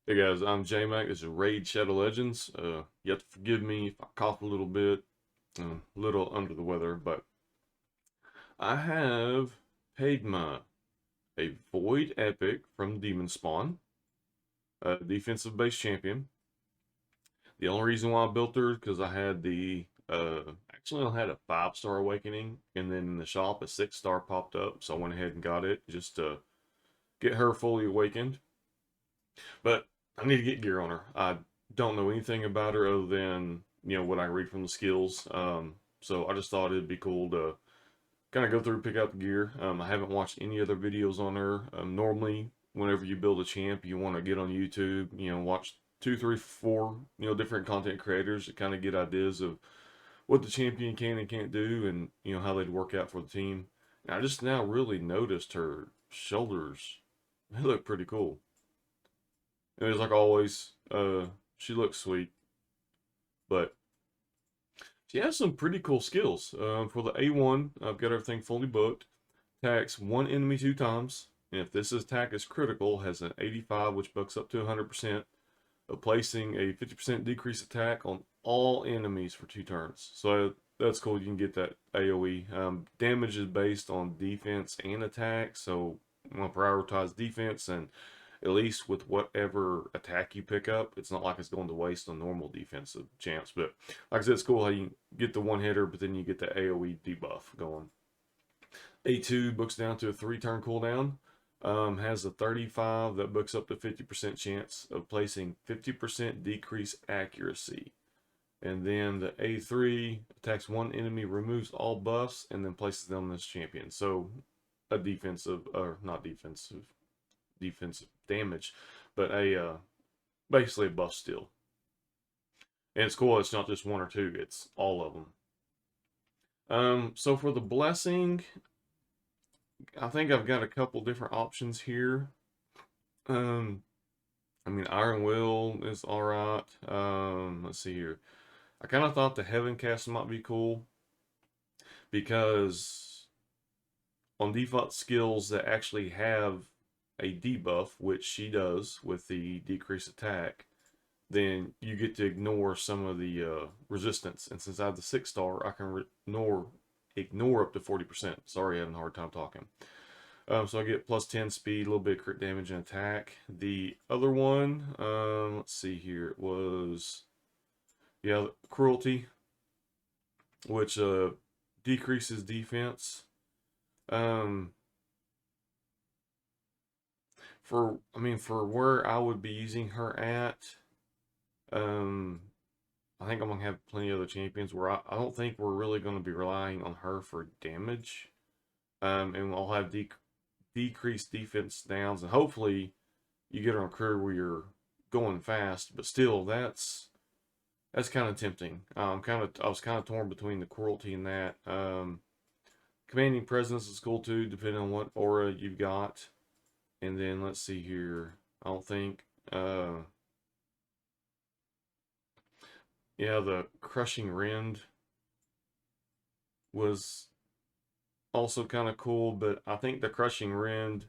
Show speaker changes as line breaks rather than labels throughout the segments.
Hey guys, I'm J-Mac. This is Raid Shadow Legends. You have to forgive me if I cough a little bit. I'm a little under the weather, but I have Peydma, a Void Epic from Demon Spawn, a defensive base champion. The only reason why I built her is because I had actually I had a 5-star awakening, and then in the shop a 6-star popped up, so I went ahead and got it just to get her fully awakened. But I need to get gear on her. I don't know anything about her other than what I read from the skills. So I just thought it'd be cool to kind of go through, pick out the gear. I haven't watched any other videos on her. Normally, whenever you build a champ, you want to get on YouTube, watch two, three, four, different content creators to kind of get ideas of what the champion can and can't do, and how they'd work out for the team. And I just now really noticed her shoulders. They look pretty cool. And it's like always, she looks sweet, but she has some pretty cool skills. For the A1, I've got everything fully booked. Attacks one enemy 2 times, and if this attack is critical, has an 85, which bucks up to 100%, of placing a 50% decrease attack on all enemies for 2 turns. So that's cool. You can get that AoE. Damage is based on defense and attack, so I'm gonna prioritize defense, and at least with whatever attack you pick up, it's not like it's going to waste on normal defensive champs. But like I said, it's cool how you get the one hitter, but then you get the AoE debuff going. A2 books down to a 3-turn cooldown. Has a 35 that books up to 50% chance of placing 50% decrease accuracy. And then the A3 attacks one enemy, removes all buffs, and then places them as champion. So a defensive, or not defensive damage, but basically a buff steal. And it's cool. It's not just one or two; it's all of them. So for the blessing, I think I've got a couple different options here. Um, I mean, Iron Will is all right. Let's see here. I kind of thought the Heaven Cast might be cool because on default skills that actually have a debuff, which she does with the decreased attack, then you get to ignore some of the resistance. And since I have the 6-star, I can ignore up to 40%. Sorry, having a hard time talking. So I get plus 10 speed, a little bit of crit damage and attack. The other one, let's see here, it was, yeah, cruelty, which decreases defense. Um, for where I would be using her at, um, I think I'm gonna have plenty of other champions where I don't think we're really gonna be relying on her for damage. And I'll have decreased defense downs, and hopefully you get on a crew where you're going fast, but still that's kind of tempting. I was kind of torn between the cruelty and that. Commanding presence is cool too, depending on what aura you've got. And then let's see here. I don't think yeah, the crushing rend was also kind of cool, but I think the crushing rend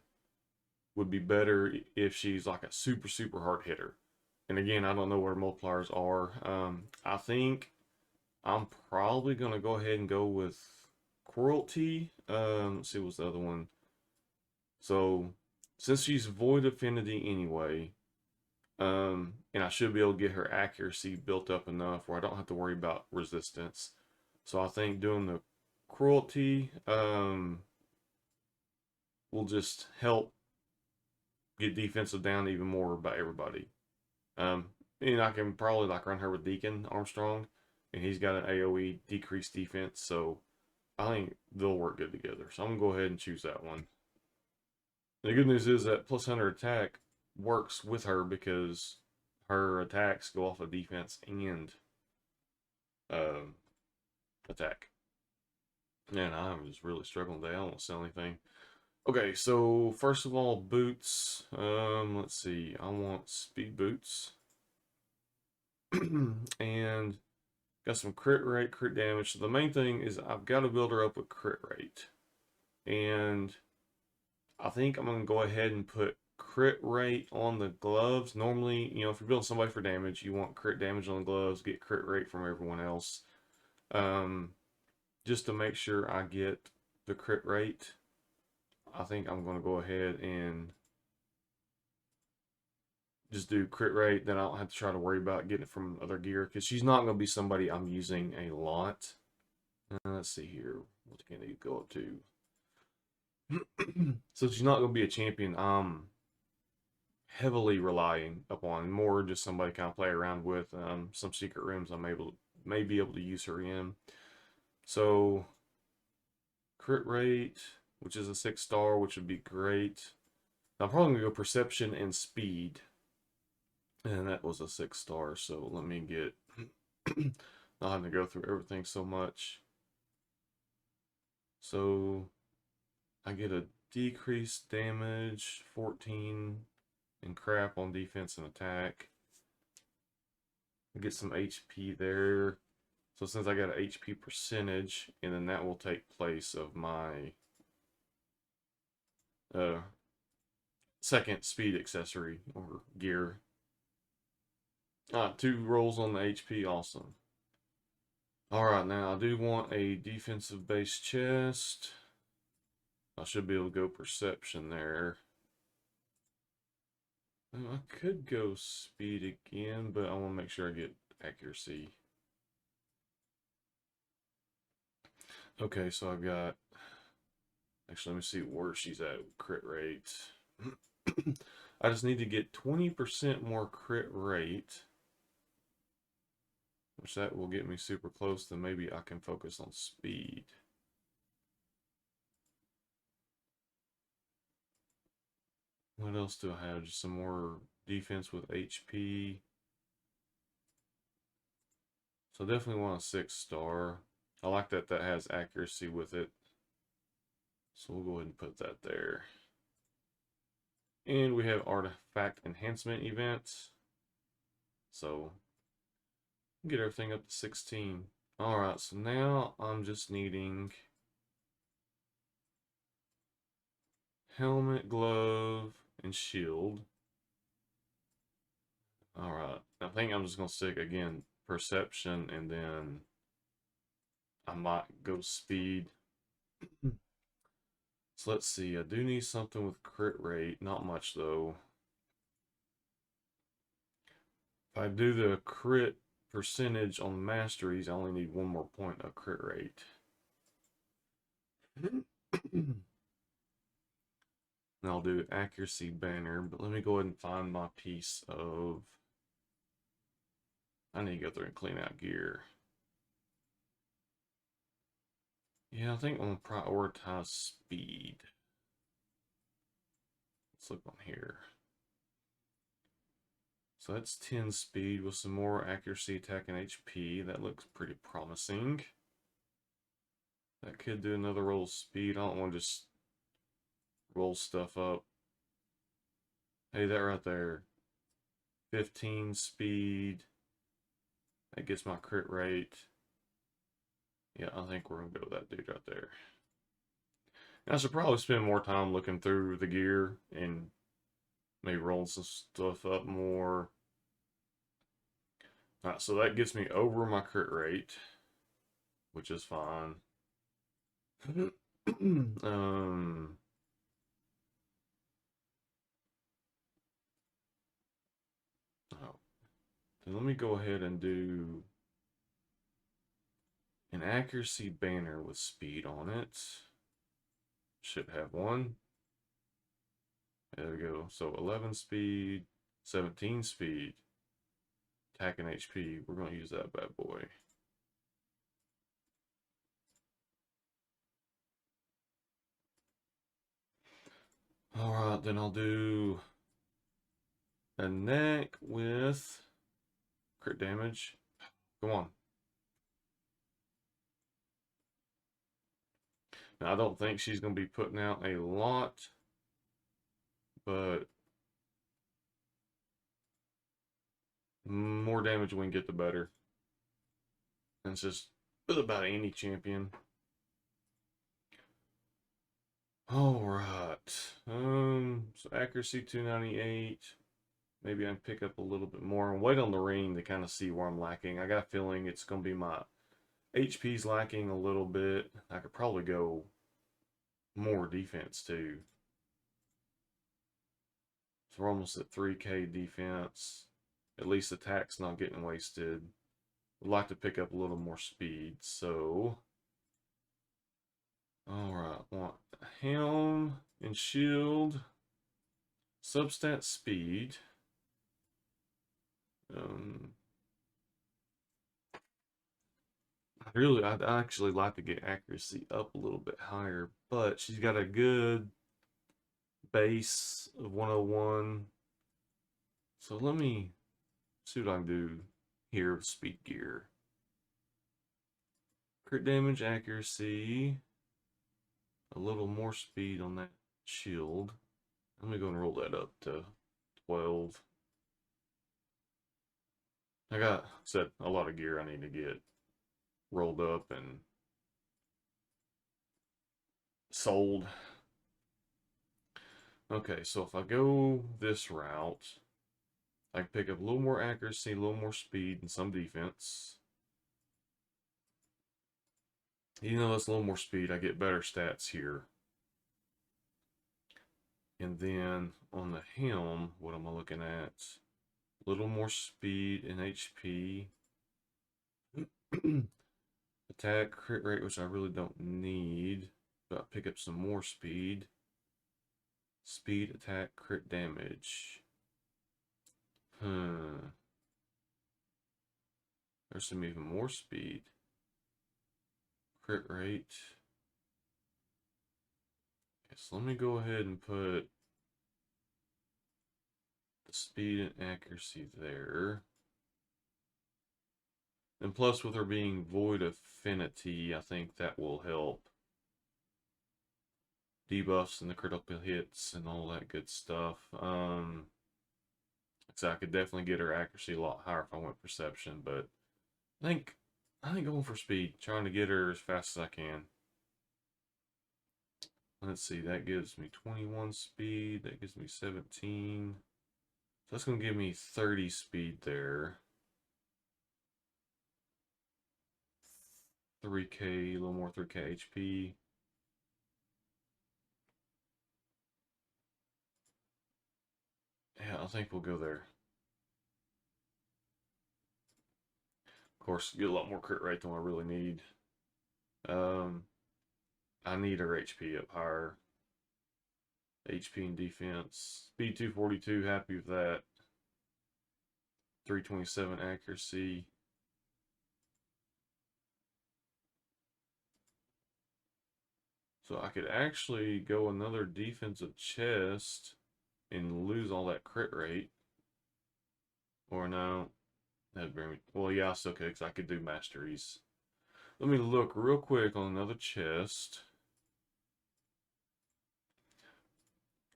would be better if she's like a super super hard hitter. And again, I don't know where multipliers are. I think I'm probably gonna go ahead and go with cruelty. Let's see what's the other one. So since she's void affinity anyway, and I should be able to get her accuracy built up enough where I don't have to worry about resistance. So I think doing the cruelty will just help get defensive down even more by everybody. And I can probably like run her with Deacon Armstrong, and he's got an AoE decreased defense, so I think they'll work good together. So I'm gonna go ahead and choose that one. The good news is that plus 100 attack works with her because her attacks go off of defense and um, attack. Man, I'm just really struggling today. I don't want to sell anything. Okay, so first of all, boots. Let's see. I want speed boots. And got some crit rate, crit damage. So the main thing is I've got to build her up with crit rate. And I think I'm going to go ahead and put crit rate on the gloves. Normally, you know, if you're building somebody for damage, you want crit damage on the gloves, get crit rate from everyone else. Um, just to make sure I get the crit rate, I think I'm going to go ahead and just do crit rate. Then I don't have to try to worry about getting it from other gear because she's not going to be somebody I'm using a lot. Let's see here. What can I go up to? So she's not going to be a champion I'm heavily relying upon. More just somebody kind of play around with. Some secret rooms may be able to use her in. So crit rate, which is a 6-star, which would be great. I'm probably gonna go perception and speed, and that was a 6-star. So let me get not having to go through everything so much. So I get a decreased damage, 14, and crap on defense and attack. I get some HP there. So since I got an HP percentage, and then that will take place of my uh, second speed accessory or gear. 2 rolls on the HP, awesome. Alright, now I do want a defensive base chest. I should be able to go perception there. I could go speed again, but I want to make sure I get accuracy. Okay, so I've got... Actually, let me see where she's at with crit rate. I just need to get 20% more crit rate, which that will get me super close. Then maybe I can focus on speed. What else do I have? Just some more defense with HP. So definitely want a 6-star. I like that that has accuracy with it. So we'll go ahead and put that there. And we have artifact enhancement events. So get everything up to 16. Alright, so now I'm just needing helmet, glove, and shield. Alright, I think I'm just going to stick, again, perception, and then I might go speed. So let's see, I do need something with crit rate. Not much, though. If I do the crit percentage on Masteries, I only need 1 more point of crit rate. And I'll do accuracy banner, but let me go ahead and find my piece of... I need to go through and clean out gear. Yeah, I think I'm going to prioritize speed. Let's look on here. So that's 10 speed with some more accuracy, attack, and HP. That looks pretty promising. That could do another roll of speed. I don't want to just roll stuff up. Hey, that right there. 15 speed. That gets my crit rate. Yeah, I think we're going to go with that dude right there. And I should probably spend more time looking through the gear and maybe roll some stuff up more. Alright, so that gets me over my crit rate, which is fine. Oh, then let me go ahead and do an accuracy banner with speed on it. Should have one. There we go. So 11 speed, 17 speed, attack and HP. We're going to use that bad boy. Alright, then I'll do a neck with crit damage. Come on. Now, I don't think she's going to be putting out a lot, but more damage we can get, the better. And it's just with about any champion. Alright. So accuracy 298. Maybe I can pick up a little bit more and wait on the ring to kind of see where I'm lacking. I got a feeling it's going to be my HP's lacking a little bit. I could probably go more defense too. So we're almost at 3K defense. At least attack's not getting wasted. Would like to pick up a little more speed, so alright, want helm and shield, substat speed. Um, I'd actually like to get accuracy up a little bit higher, but she's got a good base of 101. So let me see what I can do here with speed gear. Crit damage, accuracy, a little more speed on that shield. Let me go and roll that up to 12. I got said a lot of gear I need to get rolled up and sold. Okay, so if I go this route, I can pick up a little more accuracy, a little more speed, and some defense. Even though that's a little more speed, I get better stats here. And then on the helm, what am I looking at? A little more speed and HP. Attack, crit rate, which I really don't need. But I'll pick up some more speed. Speed, attack, crit damage. There's some even more speed. Crit rate. Okay, so let me go ahead and put the speed and accuracy there. And plus with her being void affinity, I think that will help. Debuffs and the critical hits and all that good stuff. So I could definitely get her accuracy a lot higher if I went perception, but I think going for speed, trying to get her as fast as I can. Let's see, that gives me 21 speed, that gives me 17. So that's going to give me 30 speed there. 3K, a little more 3K HP. Yeah, I think we'll go there. Of course, get a lot more crit rate than I really need. I need her HP up higher. HP and defense. Speed 242, happy with that. 327 accuracy. So I could actually go another defensive chest and lose all that crit rate. Or no, that'd bring me. Well, yeah, I still could because I could do masteries. Let me look real quick on another chest.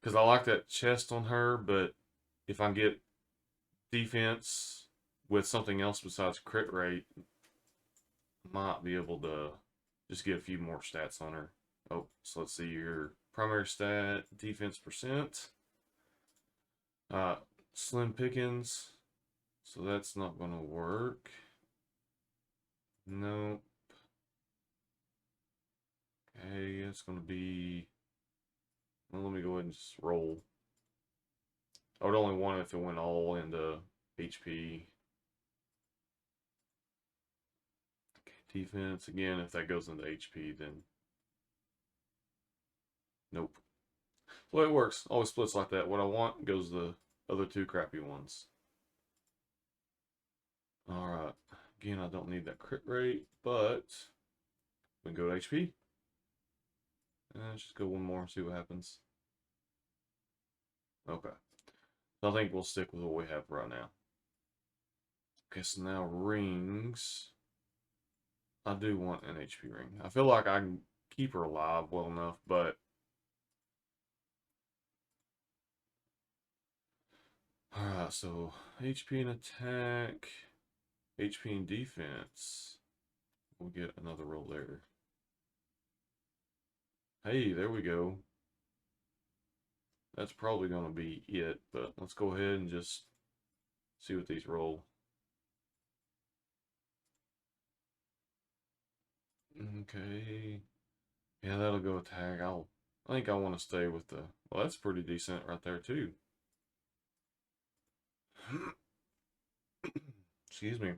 Because I like that chest on her, but if I get defense with something else besides crit rate, might be able to just get a few more stats on her. Oh, so let's see your primary stat, defense percent. Slim pickings. So that's not going to work. Nope. Okay, it's going to be. Well, let me go ahead and just roll. I would only want it if it went all into HP. Okay, defense again. If that goes into HP, then nope. Well, it works. Always splits like that. What I want goes the other two crappy ones. Alright. Again, I don't need that crit rate, but we can go to HP. And let's just go one more and see what happens. Okay. So I think we'll stick with what we have right now. Okay, so now rings. I do want an HP ring. I feel like I can keep her alive well enough, but alright, so HP and attack, HP and defense. We'll get another roll there. Hey, there we go. that's probably going to be it. But let's go ahead and just see what these roll. Okay. Yeah, that'll go attack. I think I want to stay with the. Well, that's pretty decent right there too. Excuse me.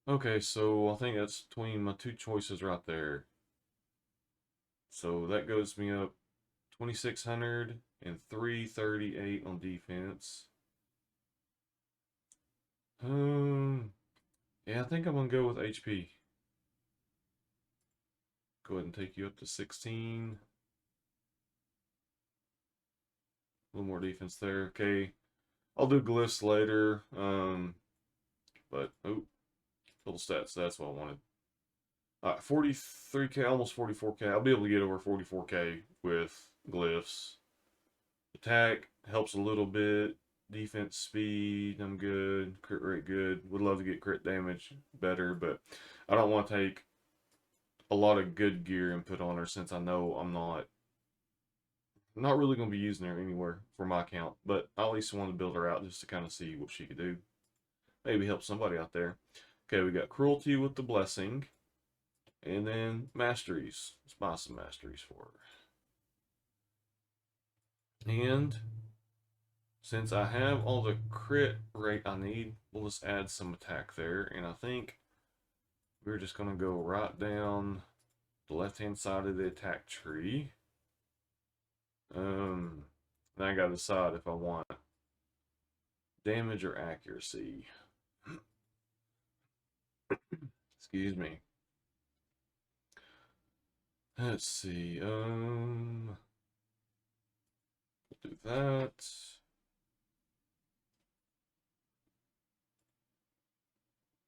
Okay, so I think that's between my two choices right there. So that goes me up 2,600 and 338 on defense. Um, yeah, I think I'm gonna go with HP. Go ahead and take you up to 16. A little more defense there. Okay, I'll do glyphs later. But oh, total stats. That's what I wanted. 43k, almost 44k. I'll be able to get over 44k with glyphs. Attack helps a little bit. Defense speed, I'm good. Crit rate good. Would love to get crit damage better, but I don't want to take a lot of good gear and put on her since I know I'm not really going to be using her anywhere for my account. But I at least want to build her out just to kind of see what she could do. Maybe help somebody out there. Okay, we got cruelty with the blessing. And then masteries. Let's buy some masteries for her. And since I have all the crit rate I need, we'll just add some attack there. And I think we're just going to go right down the left-hand side of the attack tree. Then I got to decide if I want damage or accuracy. Excuse me. Let's see. We'll do that.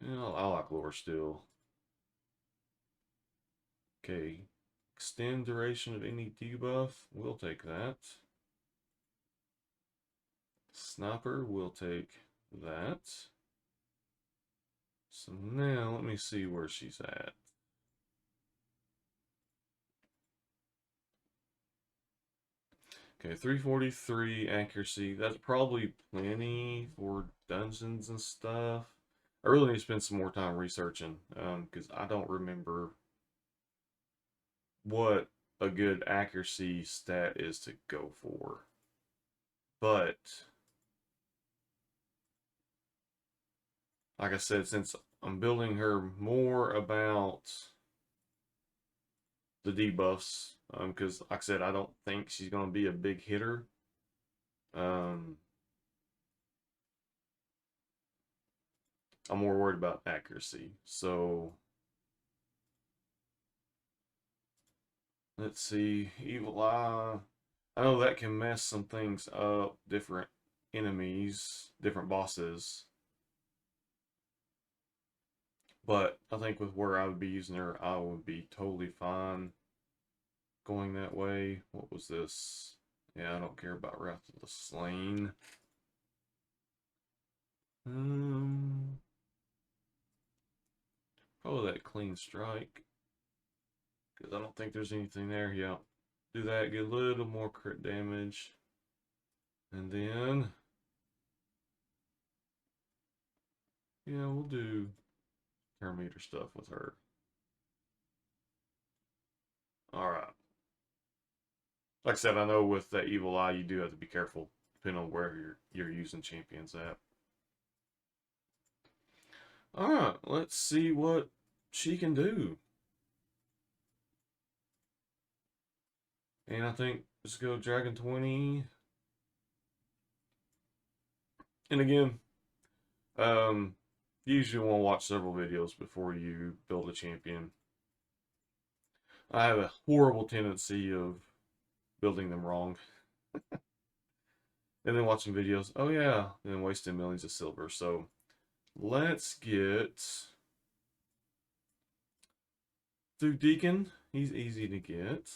Yeah, I like lore still. Okay. Extend duration of any debuff. We'll take that. Sniper, we'll take that. So now let me see where she's at. Okay, 343 accuracy. That's probably plenty for dungeons and stuff. I really need to spend some more time researching because I don't remember what a good accuracy stat is to go for. But like I said, since I'm building her more about the debuffs, because like I said, I don't think she's going to be a big hitter. I'm more worried about accuracy. So let's see, Evil Eye. I know that can mess some things up, different enemies, different bosses. But I think with where I would be using her, I would be totally fine going that way. What was this? Yeah, I don't care about Wrath of the Slain. Probably that Clean Strike. Because I don't think there's anything there. Yeah. Do that, get a little more crit damage. And then, yeah, we'll do Terminator stuff with her. Alright. Like I said, I know with that Evil Eye, you do have to be careful depending on where you're using champions at. Alright, let's see what she can do. And I think let's go Dragon 20. And again, you usually want to watch several videos before you build a champion. I have a horrible tendency of building them wrong. And then watching videos, oh yeah, and then wasting millions of silver. So let's get through Deacon. He's easy to get.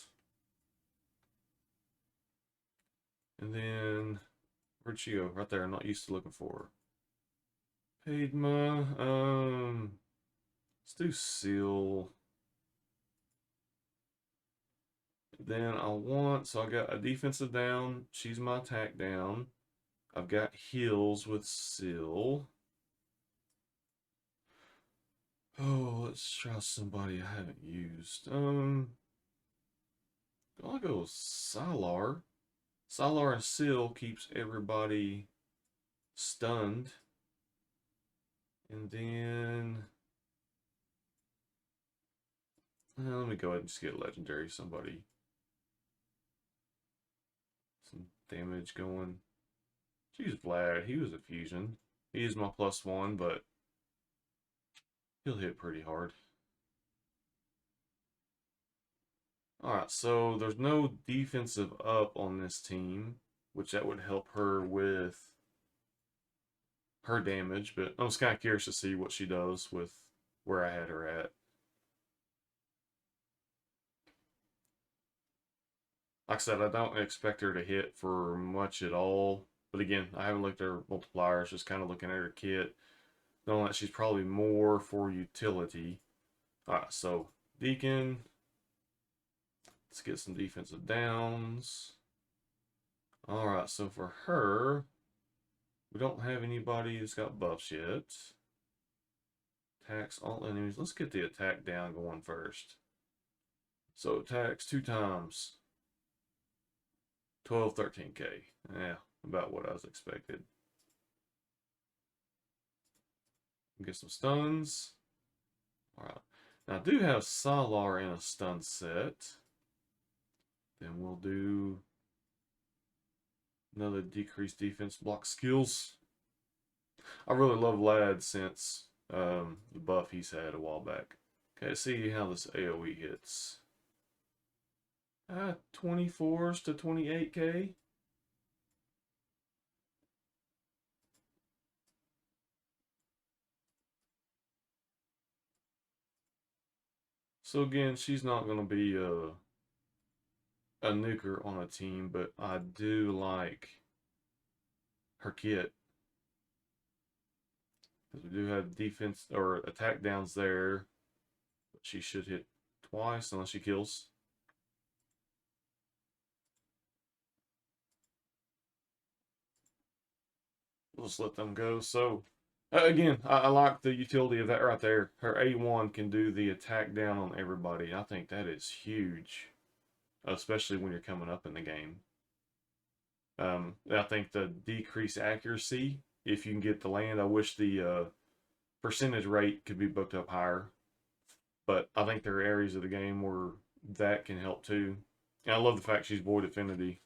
And then, where'd she go? Right there, I'm not used to looking for her. Peydma, let's do Seal. Then so I got a defensive down. She's my attack down. I've got heals with Seal. Oh, let's try somebody I haven't used. I'll go with Sylar. Sylar and Seal keeps everybody stunned. And then let me go ahead and just get legendary. Somebody. Some damage going. She's Vlad. He was a fusion. He is my +1, but he'll hit pretty hard. Alright, so there's no defensive up on this team, which that would help her with her damage, but I'm just kind of curious to see what she does with where I had her at. Like I said, I don't expect her to hit for much at all. But again, I haven't looked at her multipliers, just kind of looking at her kit, knowing that she's probably more for utility. Alright, so Deacon. Let's get some defensive downs. Alright, so for her, we don't have anybody who's got buffs yet. Attacks all enemies. Let's get the attack down going first. So attacks 2 times. 12, 13k. Yeah, about what I was expected. Get some stuns. Alright. Now I do have Sylar in a stun set. Then we'll do another decreased defense block skills. I really love Lad since the buff he's had a while back. Okay, let's see how this AoE hits. 24s to 28k. So again, she's not going to be a nuker on a team, but I do like her kit. Because we do have defense or attack downs there. But she should hit twice unless she kills. We'll just let them go. So, again, I like the utility of that right there. Her A1 can do the attack down on everybody. I think that is huge, especially when you're coming up in the game. I think the decreased accuracy, if you can get the land, I wish the percentage rate could be booked up higher. But I think there are areas of the game where that can help too. And I love the fact she's Void Affinity.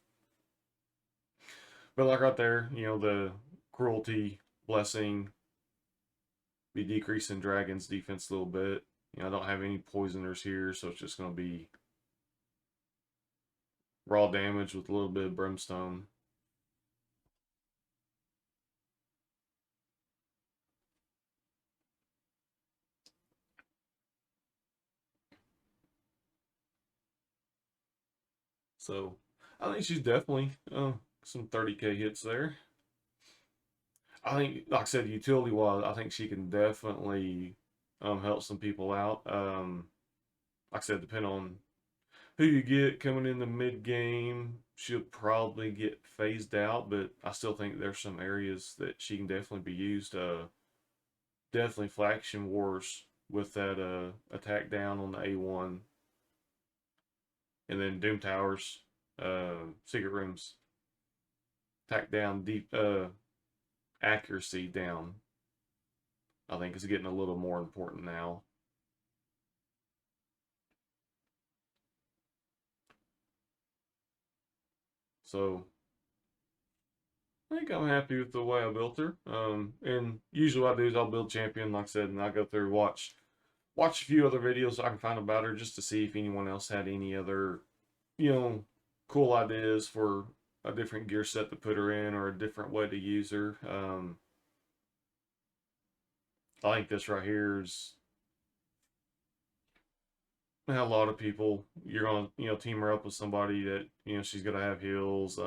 But like right there, the cruelty, blessing, be decreasing Dragon's defense a little bit. I don't have any poisoners here, so it's just going to be raw damage with a little bit of brimstone. So I think she's definitely some 30k hits there. I think, like I said, utility wise, I think she can definitely help some people out. Like I said, depending on who you get coming in the mid game, she'll probably get phased out, but I still think there's some areas that she can definitely be used. Definitely Faction Wars with that attack down on the A1, and then Doom Towers, Secret Rooms, attack down, deep accuracy down. I think is getting a little more important now. So I think I'm happy with the way I built her. And usually what I do is I'll build champion, like I said, and I go through watch a few other videos so I can find about her just to see if anyone else had any other, cool ideas for a different gear set to put her in or a different way to use her. I think this right here is a lot of people. You're gonna, team her up with somebody that she's gonna have heals.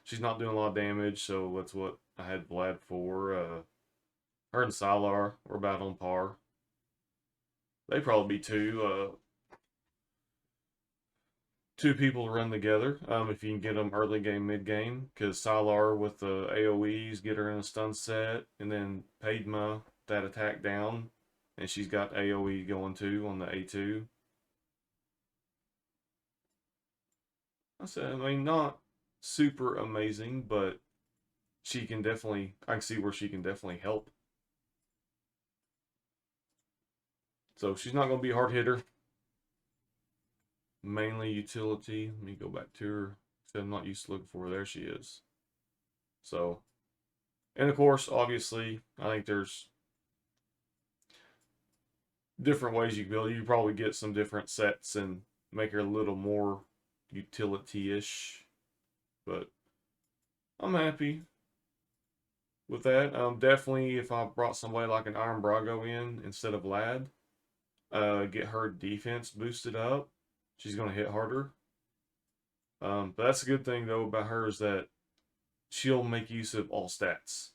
She's not doing a lot of damage, so that's what I had Vlad for. Her and Sylar were about on par. They probably be two. two people to run together. If you can get them early game, mid game, because Sylar with the AOE's get her in a stun set, and then Peydma that attack down, and she's got AOE going too on the A2. I said, I mean, not super amazing, but she can definitely, I can see where she can definitely help. So she's not going to be a hard hitter. Mainly utility. Let me go back to her. I'm not used to looking for her. There she is. So, and of course, obviously, I think there's different ways you can build. You probably get some different sets and make her a little more utility-ish. But I'm happy with that. Definitely, if I brought somebody like an Iron Brago in instead of Lad, get her defense boosted up. She's going to hit harder. But that's a good thing though about her is that she'll make use of all stats,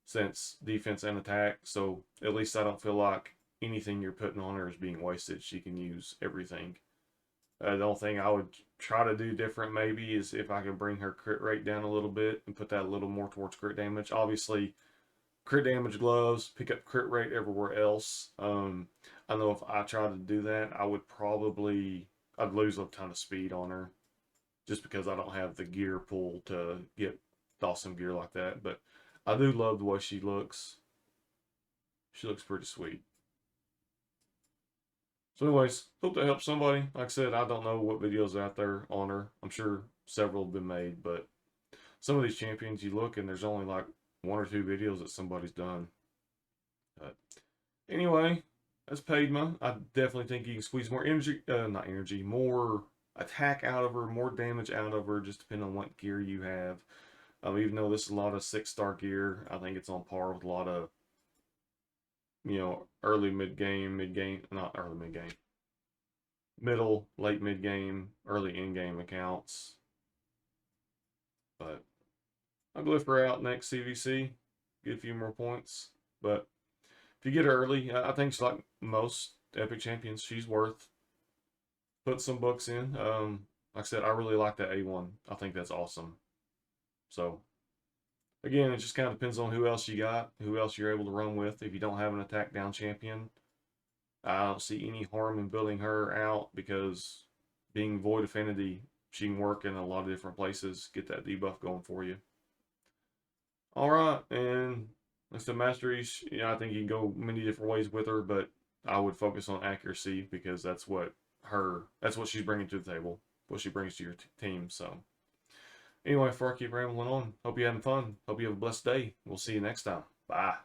since defense and attack. So at least I don't feel like anything you're putting on her is being wasted. She can use everything. The only thing I would try to do different maybe is if I could bring her crit rate down a little bit and put that a little more towards crit damage. Obviously, crit damage gloves, pick up crit rate everywhere else. I know if I tried to do that, I'd lose a ton of speed on her just because I don't have the gear pool to get awesome gear like that. But I do love the way she looks. She looks pretty sweet. So, anyways, hope that helps somebody. Like I said, I don't know what videos are out there on her. I'm sure several have been made, but some of these champions you look and there's only like one or two videos that somebody's done. But anyway, that's Peydma. I definitely think you can squeeze more energy, not energy, more attack out of her, more damage out of her, just depending on what gear you have. Even though this is a lot of 6-star gear, I think it's on par with a lot of, early mid game, not early mid game, middle, late mid game, early in game accounts. But I'll glyph her out next CVC, get a few more points. But if you get her early, I think she's like most Epic Champions. She's worth putting some bucks in. Like I said, I really like that A1. I think that's awesome. So, again, it just kind of depends on who else you got, who else you're able to run with. If you don't have an attack down champion, I don't see any harm in building her out because being Void Affinity, she can work in a lot of different places, get that debuff going for you. All right, and like the Masteries, I think you can go many different ways with her, but I would focus on accuracy because that's what she's bringing to the table, what she brings to your team. So anyway, before I keep rambling on, hope you're having fun. Hope you have a blessed day. We'll see you next time. Bye.